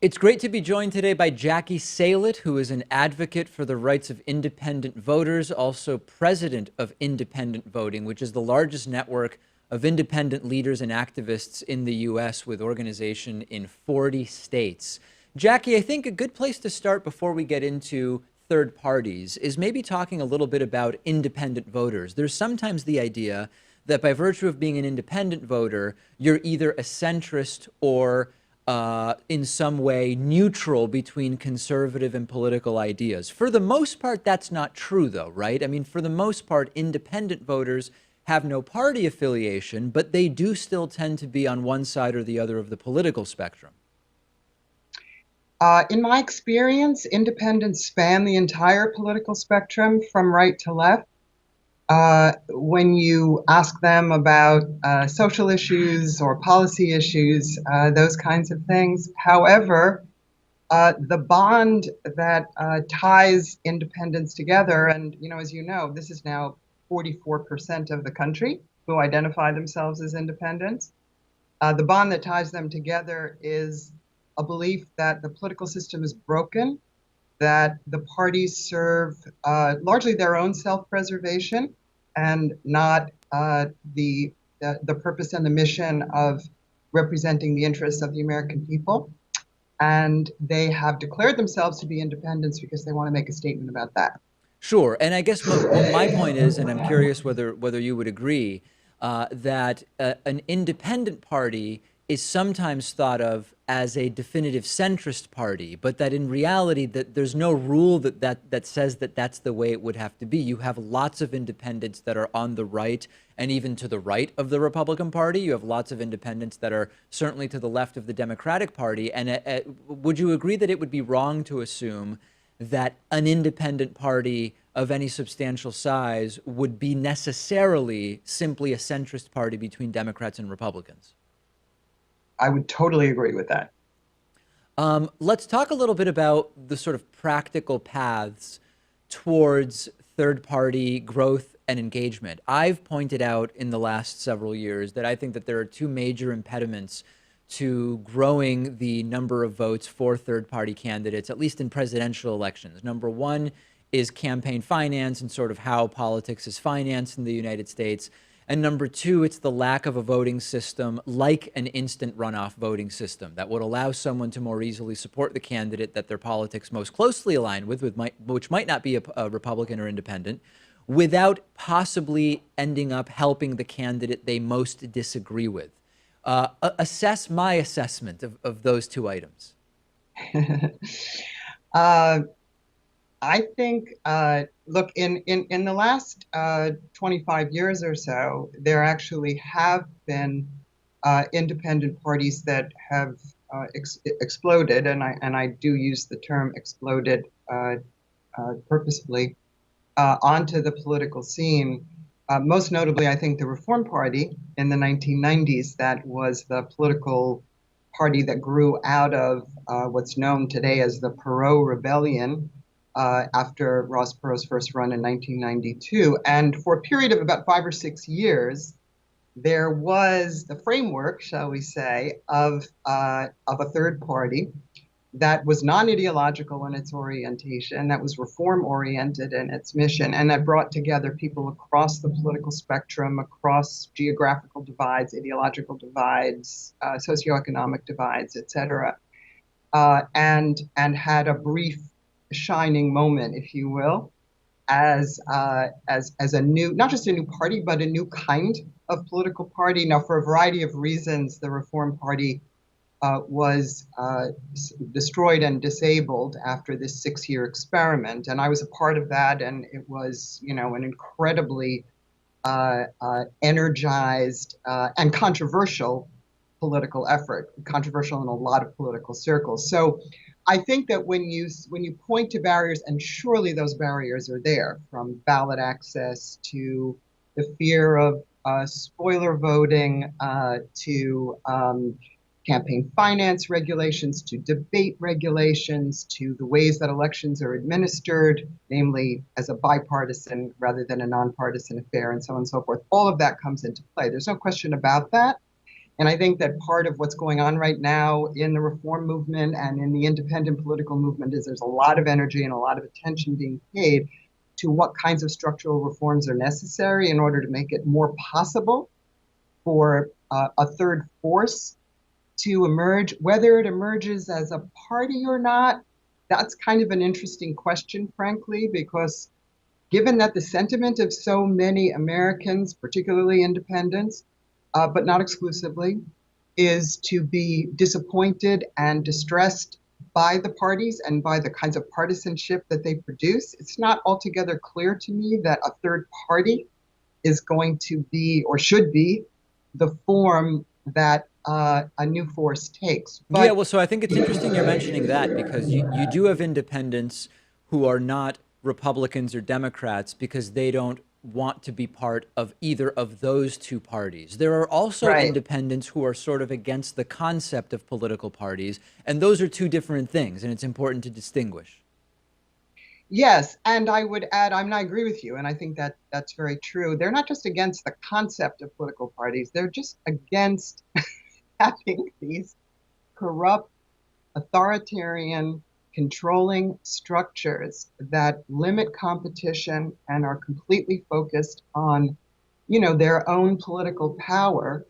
It's great to be joined today by Jackie Salit, who is an advocate for the rights of independent voters, also president of Independent Voting, which is the largest network of independent leaders and activists in the U.S. with organization in 40 states. Jackie, I think a good place to start before we get into third parties is maybe talking a little bit about independent voters. There's sometimes the idea that by virtue of being an independent voter, you're either a centrist or in some way neutral between conservative and political ideas. For the most part, that's not true, though, right? I mean, for the most part, independent voters have no party affiliation, but they do still tend to be on one side or the other of the political spectrum. In my experience, independents span the entire political spectrum from right to left. When you ask them about social issues or policy issues, those kinds of things. However, the bond that ties independents together, and as you know, this is now 44% of the country who identify themselves as independents. The bond that ties them together is a belief that the political system is broken, that the parties serve largely their own self-preservation and not the purpose and the mission of representing the interests of the American people. And they have declared themselves to be independents because they want to make a statement about that. Sure, and I guess my point is, and I'm curious whether you would agree, that an independent party is sometimes thought of as a definitive centrist party, but that in reality that there's no rule that says that that's the way it would have to be. You have lots of independents that are on the right and even to the right of the Republican Party. You have lots of independents that are certainly to the left of the Democratic Party. And would you agree that it would be wrong to assume that an independent party of any substantial size would be necessarily simply a centrist party between Democrats and Republicans? I would totally agree with that. Let's talk a little bit about the sort of practical paths towards third party growth and engagement. I've pointed out in the last several years that I think that there are two major impediments to growing the number of votes for third party candidates, at least in presidential elections. Number one is campaign finance and sort of how politics is financed in the United States. And number two, it's the lack of a voting system like an instant runoff voting system that would allow someone to more easily support the candidate that their politics most closely align with which might not be a Republican or independent, without possibly ending up helping the candidate they most disagree with. Assess my assessment of those two items. uh, I think, look, in the last 25 years or so, there actually have been independent parties that have exploded, and I do use the term exploded purposefully, onto the political scene. Most notably, I think the Reform Party in the 1990s, that was the political party that grew out of what's known today as the Perot Rebellion after Ross Perot's first run in 1992. And for a period of about 5 or 6 years, there was the framework, shall we say, of a third party that was non-ideological in its orientation, that was reform-oriented in its mission, and that brought together people across the political spectrum, across geographical divides, ideological divides, socioeconomic divides, etc., and had a brief shining moment, if you will, as a new, not just a new party, but a new kind of political party. Now, for a variety of reasons, the Reform Party was destroyed and disabled after this 6-year experiment, and I was a part of that, and it was, an incredibly energized and controversial political effort, controversial in a lot of political circles. So I think that when you point to barriers, and surely those barriers are there, from ballot access to the fear of spoiler voting to campaign finance regulations, to debate regulations, to the ways that elections are administered, namely as a bipartisan rather than a nonpartisan affair, and so on and so forth. All of that comes into play. There's no question about that. And I think that part of what's going on right now in the reform movement and in the independent political movement is there's a lot of energy and a lot of attention being paid to what kinds of structural reforms are necessary in order to make it more possible for a third force to emerge. Whether it emerges as a party or not, that's kind of an interesting question, frankly, because given that the sentiment of so many Americans, particularly independents, but not exclusively, is to be disappointed and distressed by the parties and by the kinds of partisanship that they produce, it's not altogether clear to me that a third party is going to be or should be the form that a new force takes. Yeah, But well, so I think it's interesting you're mentioning that because you do have independents who are not Republicans or Democrats because they don't want to be part of either of those two parties. There are also right. independents who are sort of against the concept of political parties, and those are two different things, and it's important to distinguish. Yes, and I would add, I agree with you, and I think that that's very true. They're not just against the concept of political parties, they're just against having these corrupt, authoritarian, controlling structures that limit competition and are completely focused on, their own political power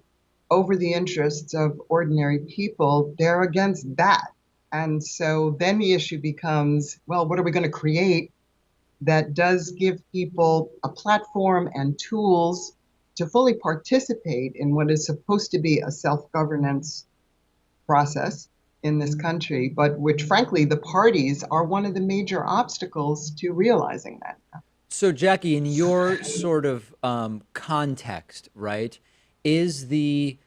over the interests of ordinary people. They're against that. And so then the issue becomes, well, what are we going to create that does give people a platform and tools to fully participate in what is supposed to be a self-governance process in this country, but which, frankly, the parties are one of the major obstacles to realizing that. So, Jackie, in your sort of context, right, is the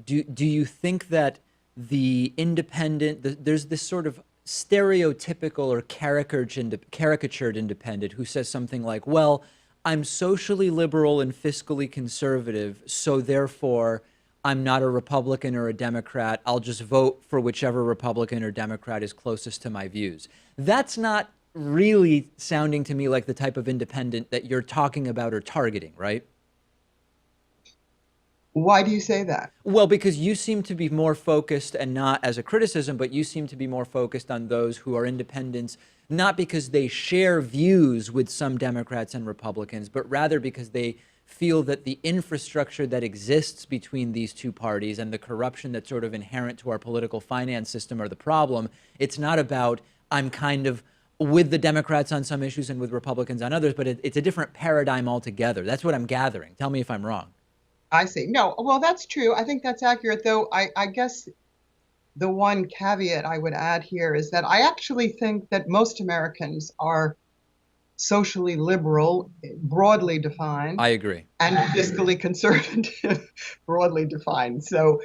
do you think that there's this sort of stereotypical or caricatured independent who says something like, "Well, I'm socially liberal and fiscally conservative, so therefore I'm not a Republican or a Democrat. I'll just vote for whichever Republican or Democrat is closest to my views." That's not really sounding to me like the type of independent that you're talking about or targeting, right? Why do you say that? Well, because you seem to be more focused, and not as a criticism, but you seem to be more focused on those who are independents, not because they share views with some Democrats and Republicans, but rather because they feel that the infrastructure that exists between these two parties and the corruption that's sort of inherent to our political finance system are the problem. It's not about, I'm kind of with the Democrats on some issues and with Republicans on others, but it's a different paradigm altogether. That's what I'm gathering. Tell me if I'm wrong. I see. No, well, that's true. I think that's accurate, though. I guess the one caveat I would add here is that I actually think that most Americans are socially liberal, broadly defined, I agree. and fiscally conservative, broadly defined. So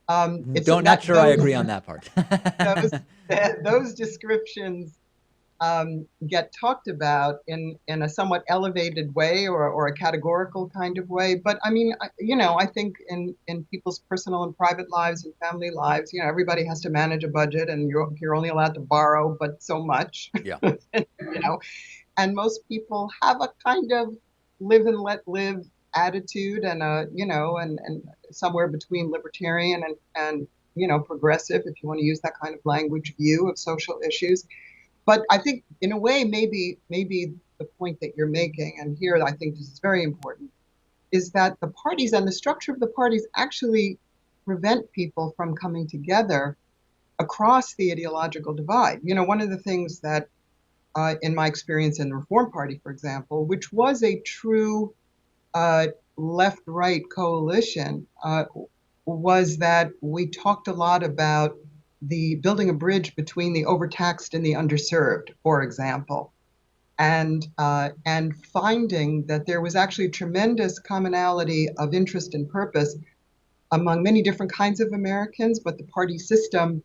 it's Don't Not that sure I agree on that part. those those descriptions get talked about in a somewhat elevated way or a categorical kind of way. But I mean, I think in people's personal and private lives and family lives, everybody has to manage a budget, and you're only allowed to borrow but so much. Yeah. you know, and most people have a kind of live and let live attitude, and and somewhere between libertarian and progressive, if you want to use that kind of language, view of social issues. But I think, in a way, maybe the point that you're making, and here I think this is very important, is that the parties and the structure of the parties actually prevent people from coming together across the ideological divide. One of the things that, in my experience in the Reform Party, for example, which was a true left-right coalition, was that we talked a lot about the building a bridge between the overtaxed and the underserved, for example, and finding that there was actually tremendous commonality of interest and purpose among many different kinds of Americans, but the party system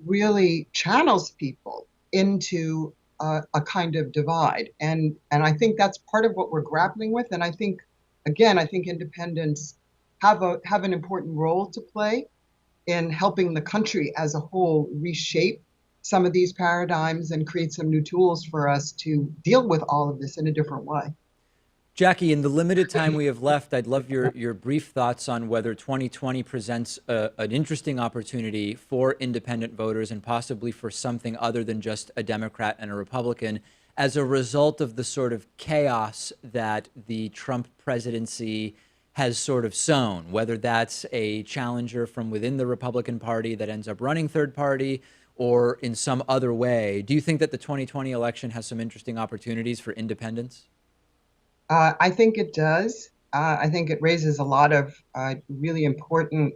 really channels people into a kind of divide, and I think that's part of what we're grappling with. And I think, again, independents have an important role to play in helping the country as a whole reshape some of these paradigms and create some new tools for us to deal with all of this in a different way. Jackie, in the limited time we have left, I'd love your brief thoughts on whether 2020 presents an interesting opportunity for independent voters and possibly for something other than just a Democrat and a Republican as a result of the sort of chaos that the Trump presidency has sort of sown, whether that's a challenger from within the Republican Party that ends up running third party or in some other way. Do you think that the 2020 election has some interesting opportunities for independents? I think it does. I think it raises a lot of really important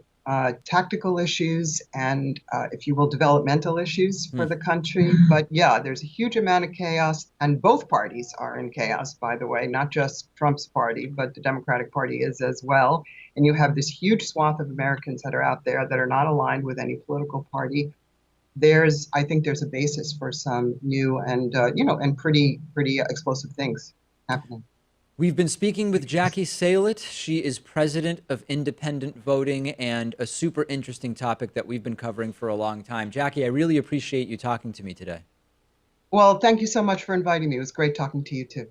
tactical issues and, if you will, developmental issues for Hmm. the country. But yeah, there's a huge amount of chaos, and both parties are in chaos, by the way, not just Trump's party, but the Democratic Party is as well. And you have this huge swath of Americans that are out there that are not aligned with any political party. I think there's a basis for some new and, and pretty explosive things happening. We've been speaking with Jackie Salit. She is president of Independent Voting, and a super interesting topic that we've been covering for a long time. Jackie, I really appreciate you talking to me today. Well, thank you so much for inviting me. It was great talking to you too.